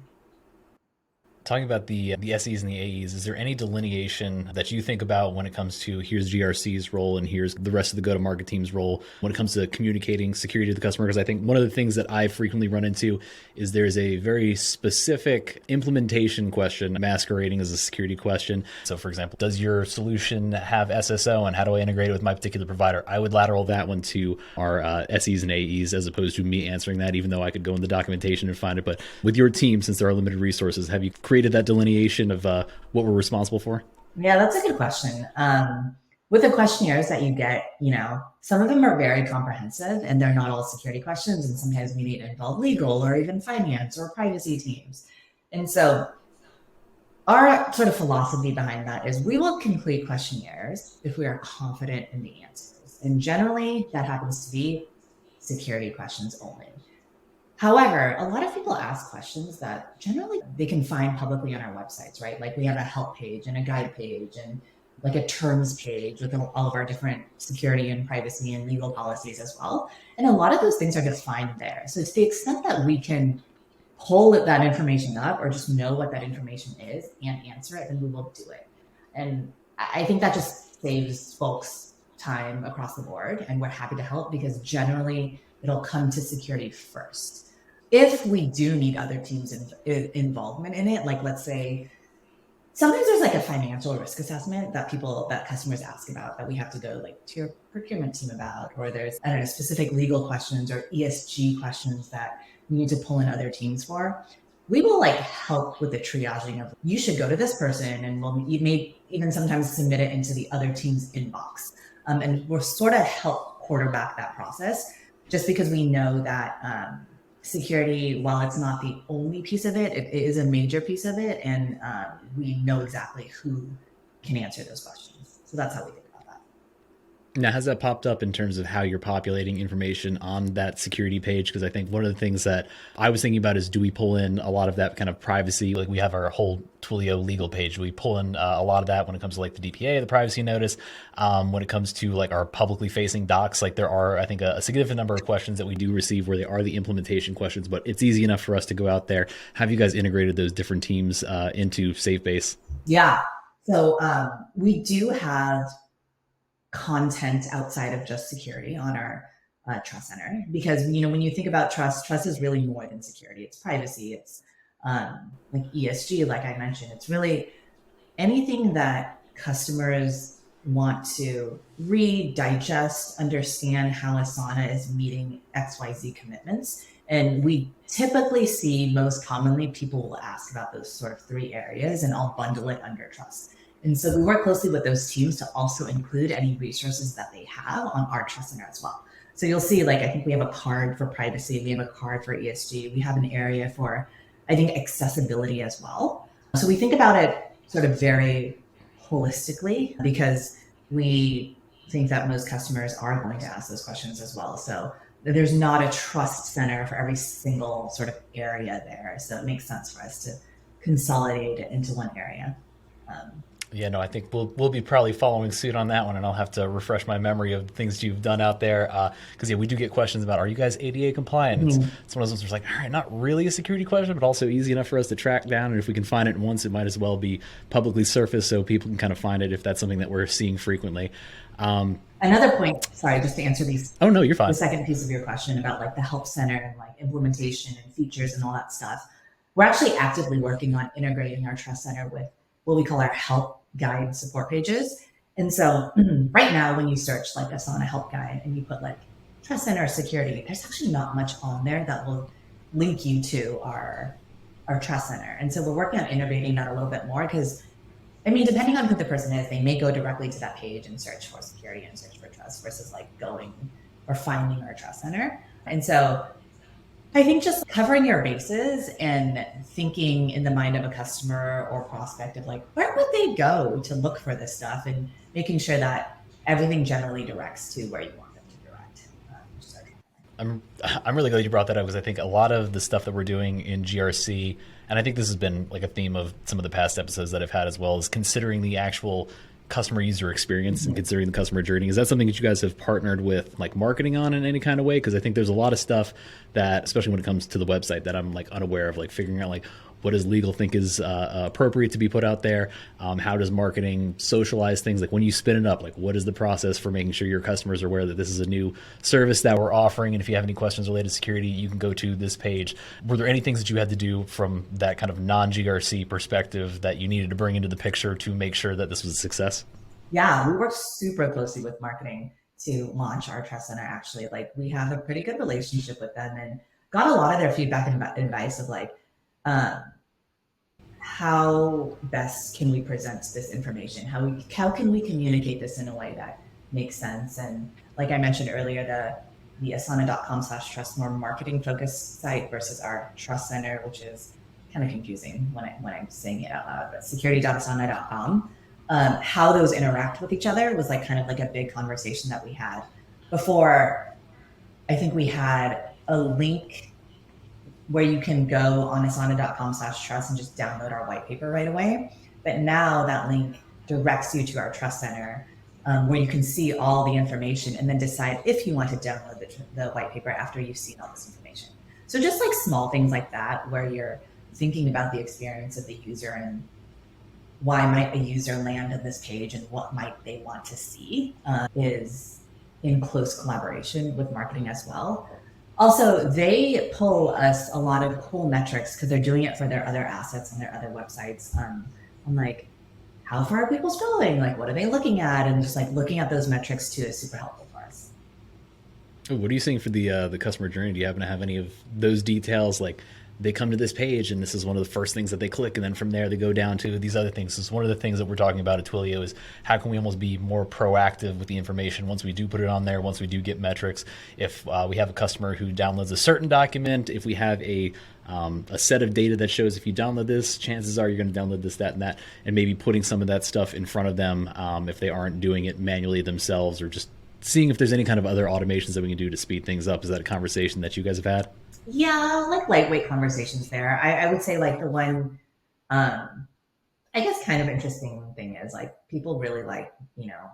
Talking about the SEs and the AEs, is there any delineation that you think about when it comes to here's GRC's role and here's the rest of the go-to-market team's role when it comes to communicating security to the customer? Because I think one of the things that I frequently run into is there's a very specific implementation question masquerading as a security question. So for example, does your solution have SSO and how do I integrate it with my particular provider? I would lateral that one to our SEs and AEs as opposed to me answering that, even though I could go in the documentation and find it. But with your team, since there are limited resources, have you created that delineation of what we're responsible for? Yeah, that's a good question. With the questionnaires that you get, some of them are very comprehensive and they're not all security questions. And sometimes we need to involve legal or even finance or privacy teams. And so our sort of philosophy behind that is we will complete questionnaires if we are confident in the answers. And generally that happens to be security questions only. However, a lot of people ask questions that generally they can find publicly on our websites, right? Like we have a help page and a guide page and like a terms page with all of our different security and privacy and legal policies as well. And a lot of those things are defined there. So to the extent that we can pull that information up or just know what that information is and answer it, then we will do it. And I think that just saves folks time across the board. And we're happy to help because generally it'll come to security first. If we do need other teams' involvement in it, like let's say, sometimes there's like a financial risk assessment that customers ask about that we have to go like to your procurement team about, or there's, I don't know, specific legal questions or ESG questions that we need to pull in other teams for. We will like help with the triaging of, you should go to this person, and you may even sometimes submit it into the other team's inbox. And we'll sort of help quarterback that process just because we know that, security, while it's not the only piece of it, it is a major piece of it. And we know exactly who can answer those questions. So that's how we think about that. Now, has that popped up in terms of how you're populating information on that security page? Because I think one of the things that I was thinking about is, do we pull in a lot of that kind of privacy? Like we have our whole Twilio legal page. We pull in a lot of that when it comes to like the DPA, the privacy notice. When it comes to like our publicly facing docs, like there are, I think, a significant number of questions that we do receive where they are the implementation questions, but it's easy enough for us to go out there. Have you guys integrated those different teams into SafeBase? Yeah. So we do have content outside of just security on our trust center, because when you think about trust is really more than security. It's privacy, it's like ESG, like I mentioned. It's really anything that customers want to read, digest, understand how Asana is meeting XYZ commitments. And we typically see, most commonly, people will ask about those sort of three areas, and I'll bundle it under trust. And so we work closely with those teams to also include any resources that they have on our trust center as well. So you'll see, like, I think we have a card for privacy, we have a card for ESG, we have an area for, I think, accessibility as well. So we think about it sort of very holistically because we think that most customers are going to ask those questions as well. So there's not a trust center for every single sort of area there. So it makes sense for us to consolidate it into one area. Yeah, no, I think we'll be probably following suit on that one, and I'll have to refresh my memory of things you've done out there. Because we do get questions about, are you guys ADA compliant? It's one of those ones where it's like, all right, not really a security question, but also easy enough for us to track down. And if we can find it once, it might as well be publicly surfaced so people can kind of find it if that's something that we're seeing frequently. Another point, sorry, just to answer these. Oh, no, you're fine. The second piece of your question about like the help center and like implementation and features and all that stuff. We're actually actively working on integrating our trust center with what we call our help guide support pages. And so right now, when you search like Asana help guide and you put like trust center security, there's actually not much on there that will link you to our trust center. And so we're working on innovating that a little bit more because, I mean, depending on who the person is, they may go directly to that page and search for security and search for trust versus like going or finding our trust center. And so I think just covering your bases and thinking in the mind of a customer or prospect of like, where would they go to look for this stuff, and making sure that everything generally directs to where you want them to direct. I'm really glad you brought that up, because I think a lot of the stuff that we're doing in GRC, and I think this has been like a theme of some of the past episodes that I've had as well, is considering the actual customer user experience and considering the customer journey. Is that something that you guys have partnered with like marketing on in any kind of way? Because I think there's a lot of stuff that, especially when it comes to the website, that I'm like unaware of, like figuring out like what does legal think is appropriate to be put out there? How does marketing socialize things? Like when you spin it up, like what is the process for making sure your customers are aware that this is a new service that we're offering? And if you have any questions related to security, you can go to this page. Were there any things that you had to do from that kind of non-GRC perspective that you needed to bring into the picture to make sure that this was a success? Yeah, we worked super closely with marketing to launch our trust center. Actually, like we have a pretty good relationship with them and got a lot of their feedback and advice of like, um, how best can we present this information? How can we communicate this in a way that makes sense? And like I mentioned earlier, the asana.com/trust more marketing focused site versus our trust center, which is kind of confusing when I'm saying it out loud, but security.asana.com. How those interact with each other was like kind of like a big conversation that we had before. I think we had a link where you can go on asana.com/trust and just download our white paper right away. But now that link directs you to our trust center, where you can see all the information and then decide if you want to download the white paper after you've seen all this information. So just like small things like that, where you're thinking about the experience of the user and why might a user land on this page and what might they want to see, is in close collaboration with marketing as well. Also, they pull us a lot of cool metrics because they're doing it for their other assets and their other websites. I'm like, how far are people scrolling? Like, what are they looking at? And just like looking at those metrics too is super helpful for us. What are you seeing for the customer journey? Do you happen to have any of those details? Like they come to this page and this is one of the first things that they click, and then from there they go down to these other things. So it's one of the things that we're talking about at Twilio is how can we almost be more proactive with the information once we do put it on there, once we do get metrics. If we have a customer who downloads a certain document, if we have a set of data that shows if you download this, chances are you're going to download this, that, and that, and maybe putting some of that stuff in front of them if they aren't doing it manually themselves, or just seeing if there's any kind of other automations that we can do to speed things up. Is that a conversation that you guys have had? Yeah, like lightweight conversations there. I would say like the one, I guess kind of interesting thing is like people really like,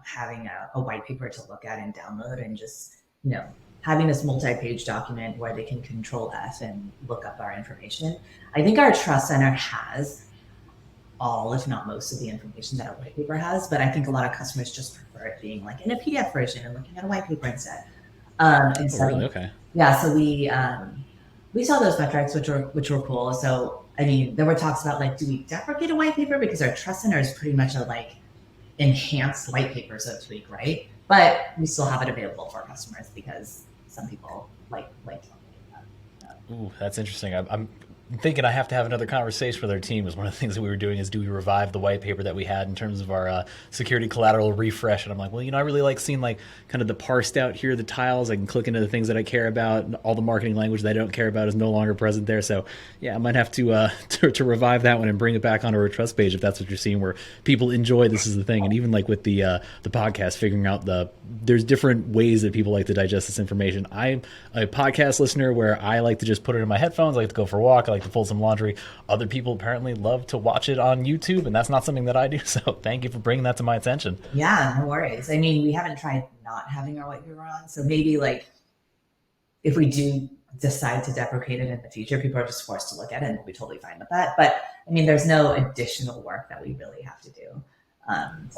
having a white paper to look at and download and just, having this multi-page document where they can control F and look up our information. I think our trust center has all, if not most of the information that a white paper has, but I think a lot of customers just prefer it being like in a PDF version and looking at a white paper instead. And Oh, so, really? Okay. yeah, so we saw those metrics, which were cool. So, I mean, there were talks about like, do we deprecate a white paper because our trust center is pretty much a like enhanced white paper, so to speak, right? But we still have it available for our customers because some people like that. Ooh, that's interesting. I'm thinking I have to have another conversation with our team. Was one of the things that we were doing is, do we revive the white paper that we had in terms of our security collateral refresh? And I'm like, well, I really like seeing like kind of the parsed out here, the tiles. I can click into the things that I care about. And all the marketing language that I don't care about is no longer present there. So yeah, I might have to to revive that one and bring it back onto our trust page if that's what you're seeing, where people enjoy this is the thing. And even like with the podcast, figuring out there's different ways that people like to digest this information. I'm a podcast listener where I like to just put it in my headphones. I like to go for a walk. I like to fold some laundry. Other people apparently love to watch it on YouTube, and that's not something that I do. So thank you for bringing that to my attention. Yeah, no worries. I mean, we haven't tried not having our white paper on, so maybe like if we do decide to deprecate it in the future, people are just forced to look at it, and we'll be totally fine with that. But I mean, there's no additional work that we really have to do.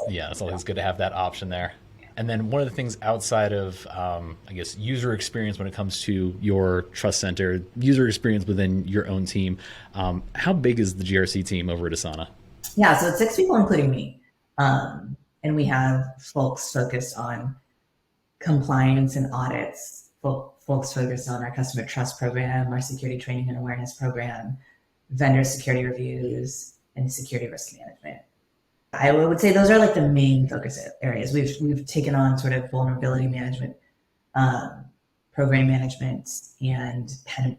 Yeah, it's always good to have that option there. And then one of the things outside of, I guess, user experience when it comes to your trust center, user experience within your own team, how big is the GRC team over at Asana? Yeah, so it's 6 people, including me. And we have folks focused on compliance and audits, folks focused on our customer trust program, our security training and awareness program, vendor security reviews, and security risk management. I would say those are like the main focus areas. We've taken on sort of vulnerability management, program management, and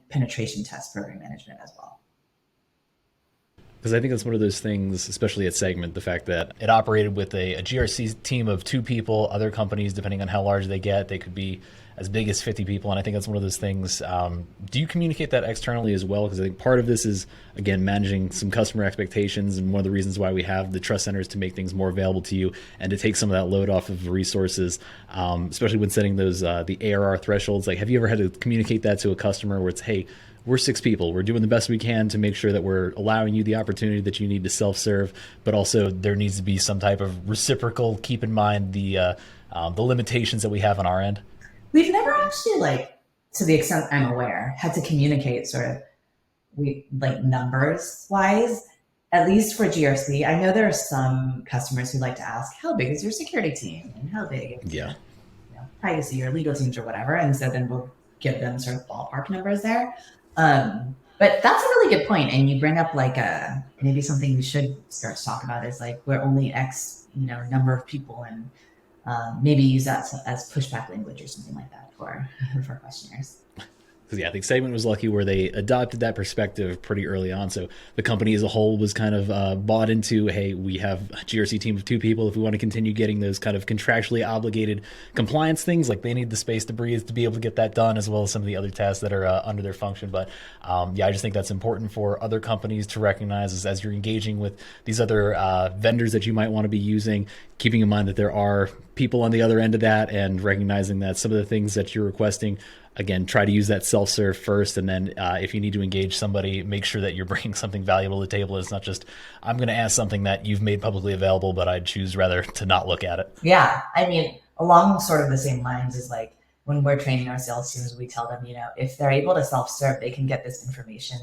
penetration test program management as well. Because I think that's one of those things, especially at Segment, the fact that it operated with a GRC team of 2 people. Other companies, depending on how large they get, they could be as big as 50 people. And I think that's one of those things. Do you communicate that externally as well? Because I think part of this is, again, managing some customer expectations. And one of the reasons why we have the trust centers to make things more available to you and to take some of that load off of resources, especially when setting those the ARR thresholds. Like, have you ever had to communicate that to a customer where it's, hey, we're 6 people. We're doing the best we can to make sure that we're allowing you the opportunity that you need to self-serve, but also there needs to be some type of reciprocal. Keep in mind the limitations that we have on our end. We've never actually, like, to the extent I'm aware, had to communicate sort of numbers wise. At least for GRC, I know there are some customers who like to ask, "How big is your security team?" and "How big is your, privacy or legal teams or whatever?" And so then we'll give them sort of ballpark numbers there. But that's a really good point. And you bring up maybe something we should start to talk about is like, we're only X, number of people, and maybe use that as pushback language or something like that for questionnaires. Because I think Segment was lucky where they adopted that perspective pretty early on. So the company as a whole was kind of bought into, hey, we have a GRC team of 2 people. If we want to continue getting those kind of contractually obligated compliance things, like they need the space to breathe to be able to get that done, as well as some of the other tasks that are under their function. But I just think that's important for other companies to recognize as you're engaging with these other vendors that you might want to be using, keeping in mind that there are people on the other end of that and recognizing that some of the things that you're requesting, again, try to use that self-serve first. And then if you need to engage somebody, make sure that you're bringing something valuable to the table. It's not just, I'm going to ask something that you've made publicly available, but I'd choose rather to not look at it. Yeah. I mean, along sort of the same lines is like when we're training our sales teams, we tell them, if they're able to self-serve, they can get this information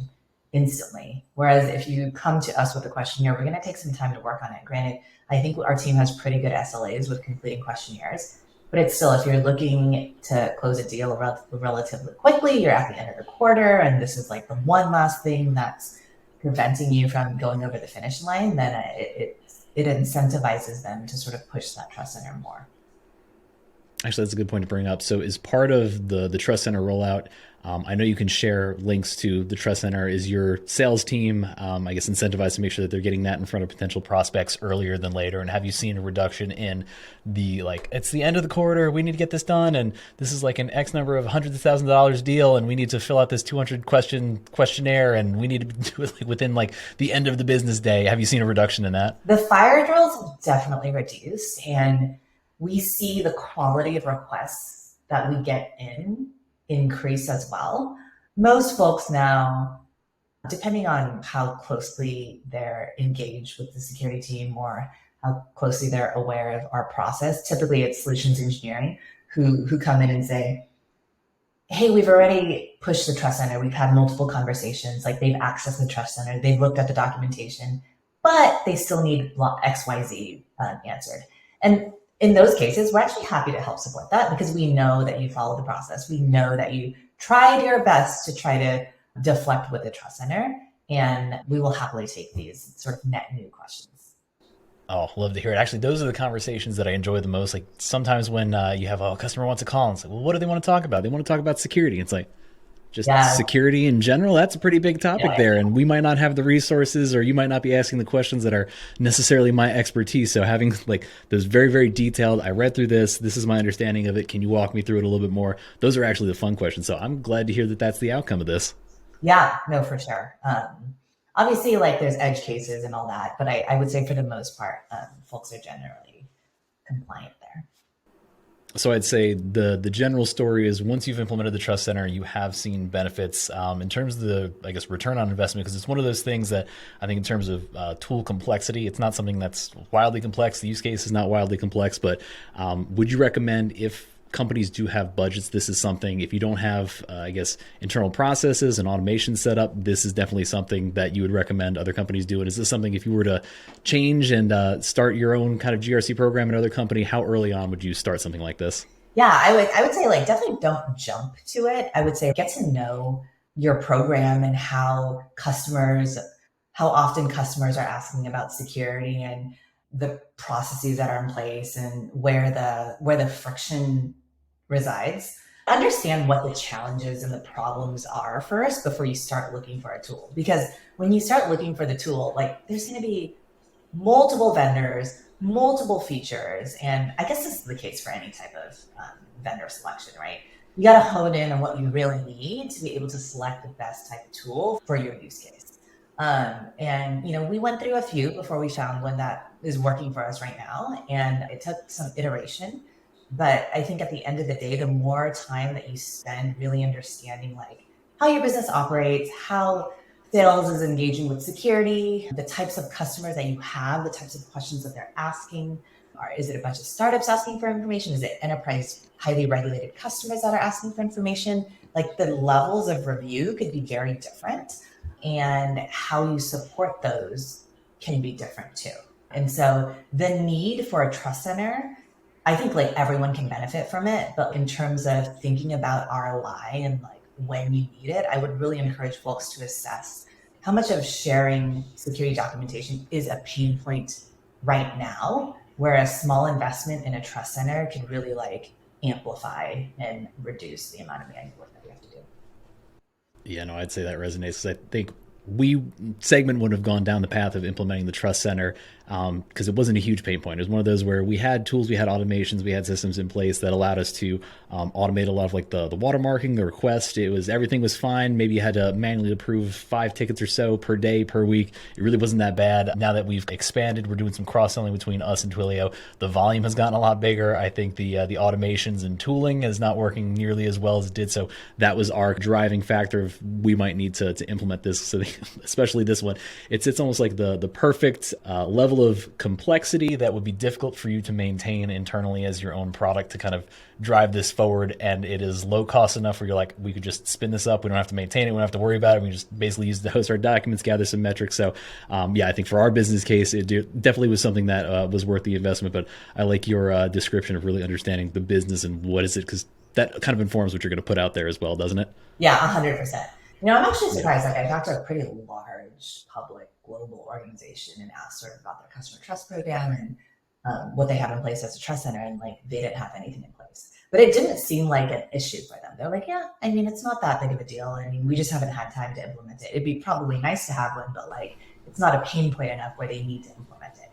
instantly. Whereas if you come to us with a questionnaire, we're going to take some time to work on it. Granted, I think our team has pretty good SLAs with completing questionnaires. But it's still, if you're looking to close a deal relatively quickly, you're at the end of the quarter, and this is like the one last thing that's preventing you from going over the finish line, then it incentivizes them to sort of push that trust center more. Actually, that's a good point to bring up. So as part of the Trust Center rollout, I know you can share links to the Trust Center. Is your sales team, I guess, incentivized to make sure that they're getting that in front of potential prospects earlier than later? And have you seen a reduction in it's the end of the quarter, we need to get this done, and this is like an X number of hundreds of thousands of dollars deal, and we need to fill out this 200 questionnaire, and we need to do it within the end of the business day? Have you seen a reduction in that? The fire drills have definitely reduced, and we see the quality of requests that we get increase as well. Most folks now, depending on how closely they're engaged with the security team or how closely they're aware of our process, typically it's solutions engineering who come in and say, hey, we've already pushed the trust center. We've had multiple conversations. Like, they've accessed the trust center. They've looked at the documentation, but they still need XYZ answered. And in those cases, we're actually happy to help support that because we know that you followed the process. We know that you tried your best to try to deflect with the trust center, and we will happily take these sort of net new questions. Oh, love to hear it. Actually, those are the conversations that I enjoy the most. Like, sometimes when you have a customer wants to call and say, well, what do they want to talk about? They want to talk about security. It's like, just security in general, that's a pretty big topic there. And we might not have the resources, or you might not be asking the questions that are necessarily my expertise. So having those very, very detailed, I read through this is my understanding of it, can you walk me through it a little bit more? Those are actually the fun questions. So I'm glad to hear that that's the outcome of this. Yeah, no, for sure. Obviously, there's edge cases and all that, but I would say for the most part, folks are generally compliant there. So I'd say the general story is, once you've implemented the Trust Center, you have seen benefits in terms of the, I guess, return on investment, because it's one of those things that I think in terms of tool complexity, it's not something that's wildly complex. The use case is not wildly complex, but would you recommend, if companies do have budgets, this is something, if you don't have, I guess, internal processes and automation set up, this is definitely something that you would recommend other companies do? And is this something, if you were to change and start your own kind of GRC program in another company, how early on would you start something like this? Yeah, I would say definitely don't jump to it. I would say get to know your program and how often customers are asking about security and the processes that are in place and where the friction resides. Understand what the challenges and the problems are first before you start looking for a tool. Because when you start looking for the tool, like there's going to be multiple vendors, multiple features. And I guess this is the case for any type of vendor selection, right? You got to hone in on what you really need to be able to select the best type of tool for your use case. And, we went through a few before we found one that is working for us right now. And it took some iteration. But I think at the end of the day, the more time that you spend really understanding like how your business operates, how sales is engaging with security, the types of customers that you have, the types of questions that they're asking. Or is it a bunch of startups asking for information? Is it enterprise, highly regulated customers that are asking for information? Like the levels of review could be very different, and how you support those can be different too. And so the need for a trust center, I think like everyone can benefit from it, but in terms of thinking about ROI and like when you need it, I would really encourage folks to assess how much of sharing security documentation is a pain point right now, where a small investment in a trust center can really like amplify and reduce the amount of manual work that we have to do. Yeah, no, I'd say that resonates because I think Segment would have gone down the path of implementing the trust center because it wasn't a huge pain point. It was one of those where we had tools, we had automations, we had systems in place that allowed us to automate a lot of like the watermarking, the request. Everything was fine. Maybe you had to manually approve 5 tickets or so per day, per week. It really wasn't that bad. Now that we've expanded, we're doing some cross-selling between us and Twilio. The volume has gotten a lot bigger. I think the automations and tooling is not working nearly as well as it did. So that was our driving factor of we might need to implement this. So especially this one, it's almost like the perfect level of complexity that would be difficult for you to maintain internally as your own product to kind of drive this forward. And it is low cost enough where you're like, we could just spin this up. We don't have to maintain it. We don't have to worry about it. We just basically use it to host our documents, gather some metrics. So I think for our business case, it definitely was something that was worth the investment. But I like your description of really understanding the business and what is it, because that kind of informs what you're going to put out there as well, doesn't it? Yeah, 100%. I'm actually surprised. Like I talked to a pretty large public global organization and asked sort of about their customer trust program and what they have in place as a trust center, and like they didn't have anything in place. But it didn't seem like an issue for them. They're like, yeah, I mean, it's not that big of a deal. I mean, we just haven't had time to implement it. It'd be probably nice to have one, but like it's not a pain point enough where they need to implement it.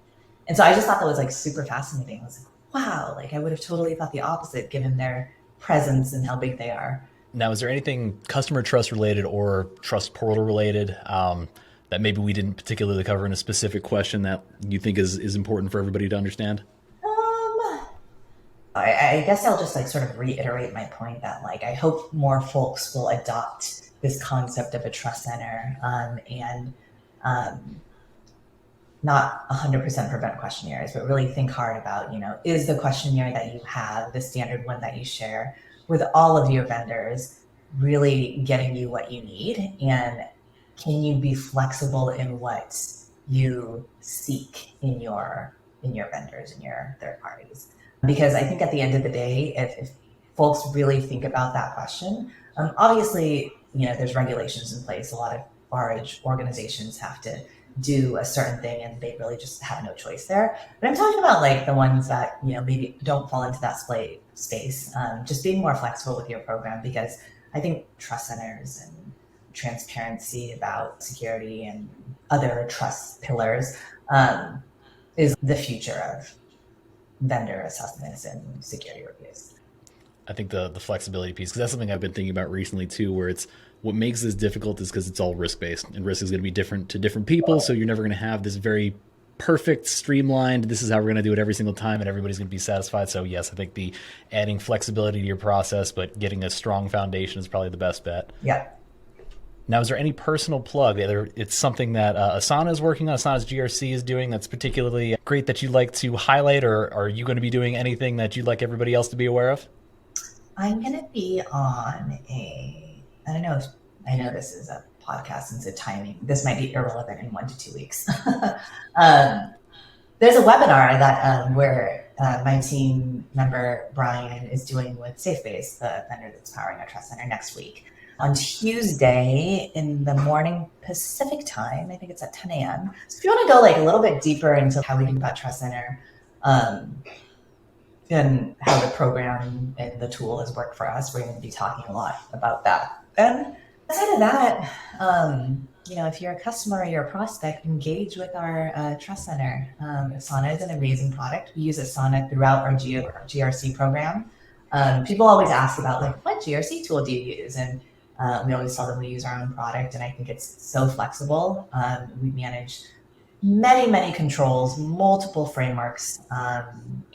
And so I just thought that was like super fascinating. I was like, wow, like I would have totally thought the opposite given their presence and how big they are. Now, is there anything customer trust related or trust portal related that maybe we didn't particularly cover in a specific question that you think is important for everybody to understand? I guess I'll just like sort of reiterate my point that like I hope more folks will adopt this concept of a trust center and not 100% prevent questionnaires, but really think hard about, is the questionnaire that you have, the standard one that you share with all of your vendors, really getting you what you need? And can you be flexible in what you seek in your vendors and your third parties? Because I think at the end of the day, if folks really think about that question, obviously, there's regulations in place. A lot of large organizations have to do a certain thing and they really just have no choice there. But I'm talking about like the ones that, maybe don't fall into that space, just being more flexible with your program, because I think trust centers and transparency about security and other trust pillars is the future of vendor assessments and security reviews. I think the flexibility piece, because that's something I've been thinking about recently too, where it's what makes this difficult is because it's all risk-based, and risk is going to be different to different people. So you're never going to have this very perfect, streamlined, this is how we're going to do it every single time and everybody's going to be satisfied. So yes, I think the adding flexibility to your process, but getting a strong foundation is probably the best bet. Yeah. Now, is there any personal plug? Either it's something that Asana is working on, Asana's GRC is doing that's particularly great that you'd like to highlight, or are you going to be doing anything that you'd like everybody else to be aware of? I'm going to be on I don't know, I know this is a podcast and so timing, this might be irrelevant in 1 to 2 weeks. There's a webinar that where my team member Brian is doing with SafeBase, the vendor that's powering our trust center, next week on Tuesday in the morning Pacific time. I think it's at 10 a.m. So if you want to go like a little bit deeper into how we think about trust center, and how the program and the tool has worked for us. We're going to be talking a lot about that. And aside of that, if you're a customer or you're a prospect, engage with our Trust Center. Asana is an amazing product. We use Asana throughout our GRC program. People always ask about what GRC tool do you use? And we always tell them we use our own product, and I think it's so flexible. We manage many controls, multiple frameworks,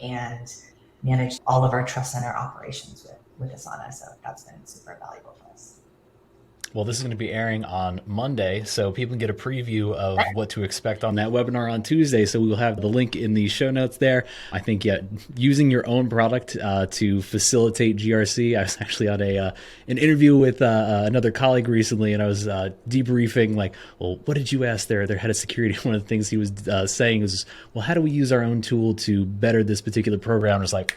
and manage all of our Trust Center operations with Asana. So that's been super valuable for us. Well, this is going to be airing on Monday, so people can get a preview of what to expect on that webinar on Tuesday. So we will have the link in the show notes there. I think, using your own product to facilitate GRC. I was actually on an interview with another colleague recently, and I was debriefing, what did you ask their head of security? One of the things he was saying was, well, how do we use our own tool to better this particular program? And it's like,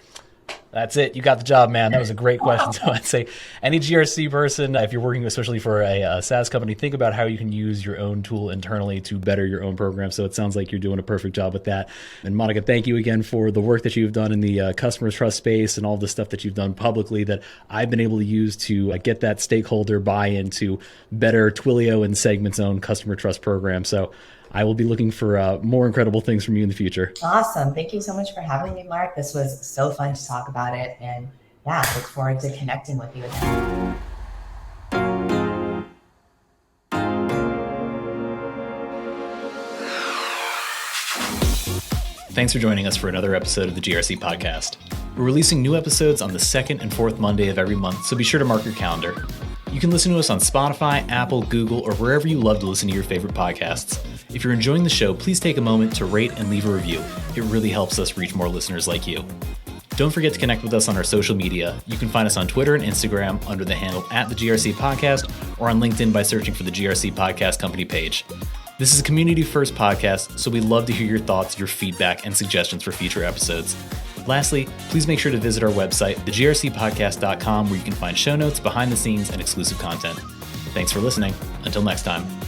that's it. You got the job, man. That was a great question. So I'd say any GRC person, if you're working especially for a SaaS company, think about how you can use your own tool internally to better your own program. So it sounds like you're doing a perfect job with that. And Monica, thank you again for the work that you've done in the customer trust space and all the stuff that you've done publicly that I've been able to use to get that stakeholder buy-in to better Twilio and Segment's own customer trust program. So I will be looking for more incredible things from you in the future. Awesome. Thank you so much for having me, Mark. This was so fun to talk about it. And look forward to connecting with you again. Thanks for joining us for another episode of the GRC podcast. We're releasing new episodes on the second and fourth Monday of every month, so be sure to mark your calendar. You can listen to us on Spotify, Apple, Google, or wherever you love to listen to your favorite podcasts. If you're enjoying the show, please take a moment to rate and leave a review. It really helps us reach more listeners like you. Don't forget to connect with us on our social media. You can find us on Twitter and Instagram under the handle @the GRC Podcast, or on LinkedIn by searching for the GRC Podcast Company page. This is a community-first podcast, so we'd love to hear your thoughts, your feedback, and suggestions for future episodes. Lastly, please make sure to visit our website, thegrcpodcast.com, where you can find show notes, behind the scenes, and exclusive content. Thanks for listening. Until next time.